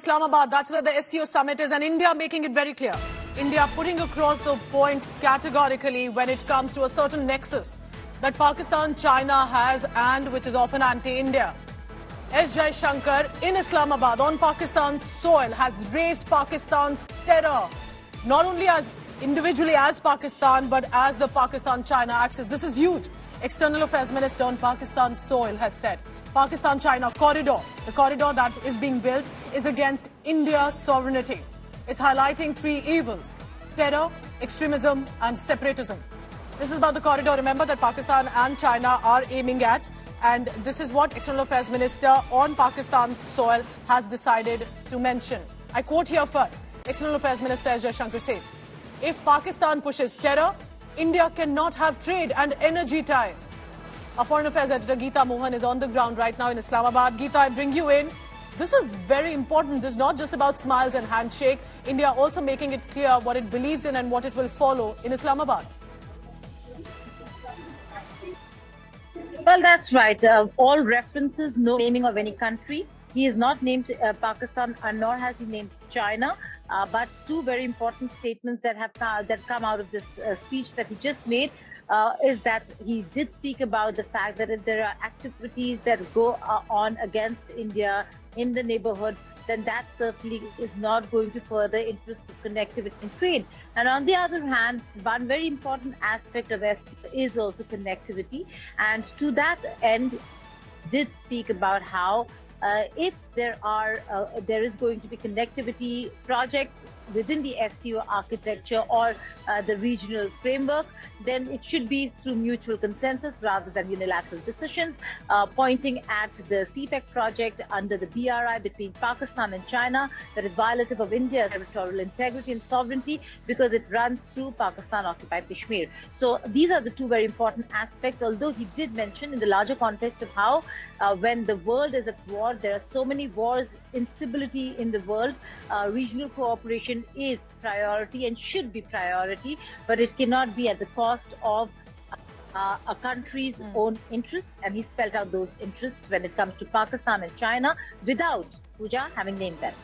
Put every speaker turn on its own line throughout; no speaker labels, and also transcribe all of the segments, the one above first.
Islamabad. That's where the SCO summit is, and India making it very clear. India putting across the point categorically when it comes to a certain nexus that Pakistan, China has and which is often anti-India. Jaishankar in Islamabad on Pakistan's soil has raised Pakistan's terror, not only as individually as Pakistan, but as the Pakistan-China axis. This is huge. External Affairs Minister on Pakistan's soil has said Pakistan-China corridor, the corridor that is being built, is against India's sovereignty. It's highlighting three evils: terror, extremism and separatism. This is about the corridor, remember, that Pakistan and China are aiming at. And this is what External Affairs Minister on Pakistan soil has decided to mention. I quote here first. External Affairs Minister Jaishankar says, if Pakistan pushes terror, India cannot have trade and energy ties. Our Foreign Affairs Editor Geeta Mohan is on the ground right now in Islamabad. Geeta, I bring you in. This is very important. This is not just about smiles and handshake. India also making it clear what it believes in and what it will follow in Islamabad.
Well, that's right. All references, no naming of any country. He has not named Pakistan, nor has he named China. But two very important statements that have come out of this speech that he just made is that he did speak about the fact that if there are activities that go on against India in the neighborhood, then that certainly is not going to further interest of connectivity and trade. And on the other hand, one very important aspect of SCO is also connectivity. And to that end, did speak about how if there is going to be connectivity projects within the SCO architecture or the regional framework, then it should be through mutual consensus rather than unilateral decisions, pointing at the CPEC project under the BRI between Pakistan and China that is violative of India's territorial integrity and sovereignty because it runs through Pakistan-occupied Kashmir. So these are the two very important aspects, although he did mention in the larger context of how when the world is at war, there are so many wars, instability in the world, regional cooperation is priority and should be priority, but it cannot be at the cost of a country's own interests, and he spelled out those interests when it comes to Pakistan and China without Pooja having named them.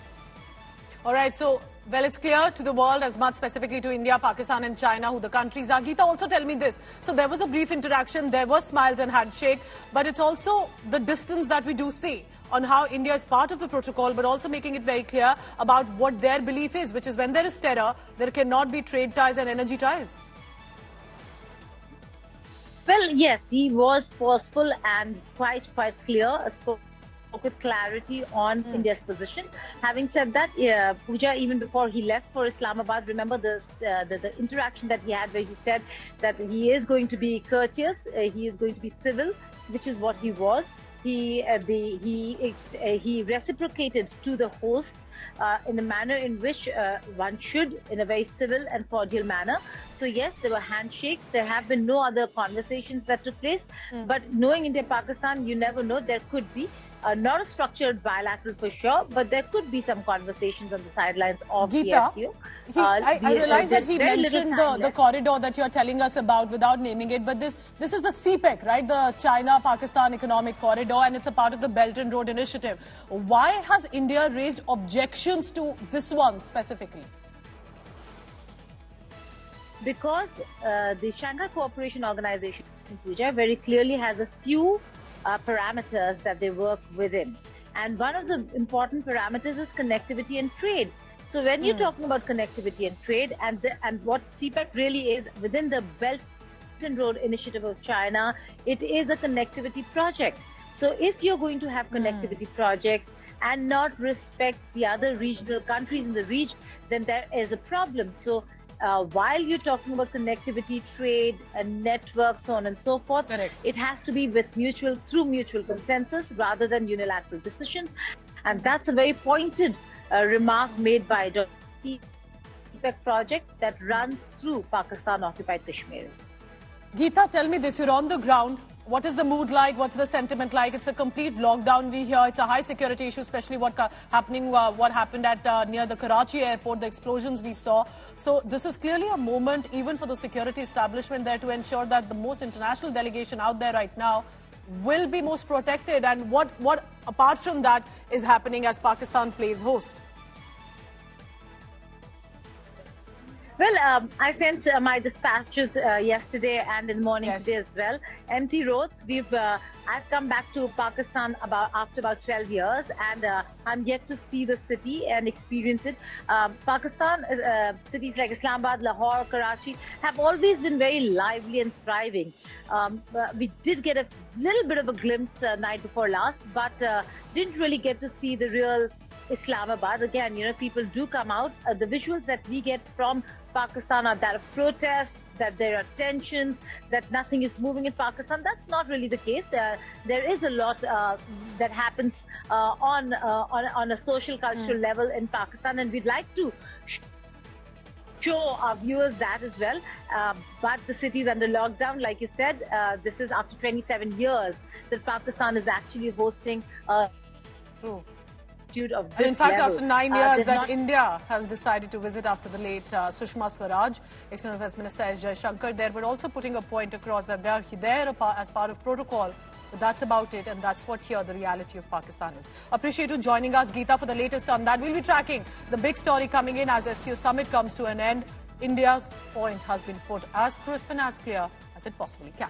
All right, so, well, it's clear to the world, as much specifically to India, Pakistan and China, who the countries are. Geeta, also tell me this. So there was a brief interaction, there were smiles and handshake, but it's also the distance that we do see on how India is part of the protocol, but also making it very clear about what their belief is, which is when there is terror, there cannot be trade ties and energy ties.
Well, yes, he was forceful and quite clear, spoke with clarity on India's position. Having said that, Pooja, even before he left for Islamabad, remember the interaction that he had where he said that he is going to be courteous, he is going to be civil, which is what he was. He reciprocated to the host in the manner in which one should, in a very civil and cordial manner. So yes, there were handshakes. There have been no other conversations that took place. But knowing India-Pakistan, you never know. There could be not a structured bilateral for sure, but there could be some conversations on the sidelines of
Geeta,
the SCO.
I realize that he mentioned the corridor that you're telling us about without naming it, but this is the CPEC, right? The China-Pakistan Economic Corridor, and it's a part of the Belt and Road Initiative. Why has India raised objections to this one specifically?
Because the Shanghai Cooperation Organization, Pooja, very clearly has a few parameters that they work within. And one of the important parameters is connectivity and trade. So when you're talking about connectivity and trade and what CPEC really is within the Belt and Road Initiative of China, it is a connectivity project. So if you're going to have connectivity projects and not respect the other regional countries in the region, then there is a problem. So while you're talking about connectivity, trade, and network, so on and so forth, it has to be with through mutual consensus rather than unilateral decisions. And that's a very pointed remark made by the CPEC project that runs through Pakistan-occupied Kashmir.
Geeta, tell me this, you're on the ground. What is the mood like? What's the sentiment like? It's a complete lockdown we hear. It's a high security issue, especially what happened at near the Karachi airport, the explosions we saw. So this is clearly a moment even for the security establishment there to ensure that the most international delegation out there right now will be most protected. And what apart from that is happening as Pakistan plays host?
Well, I sent my dispatches yesterday and in the morning today as well. Empty roads. I've come back to Pakistan after about 12 years, and I'm yet to see the city and experience it. Pakistan, cities like Islamabad, Lahore, Karachi have always been very lively and thriving. We did get a little bit of a glimpse night before last, but didn't really get to see the real Islamabad. Again, people do come out. The visuals that we get from Pakistan are that of protest, that there are tensions, that nothing is moving in Pakistan. That's not really the case. There is a lot that happens on a social, cultural level in Pakistan, and we'd like to show our viewers that as well. But the city is under lockdown, like you said. This is after 27 years that Pakistan is actually hosting
True.
Of this
in fact,
level.
After 9 years that India has decided to visit after the late Sushma Swaraj, External Affairs Minister S. Jaishankar, they were also putting a point across that they are there as part of protocol. But that's about it, and that's what here the reality of Pakistan is. Appreciate you joining us, Geeta, for the latest on that. We'll be tracking the big story coming in as SCO summit comes to an end. India's point has been put as crisp and as clear as it possibly can.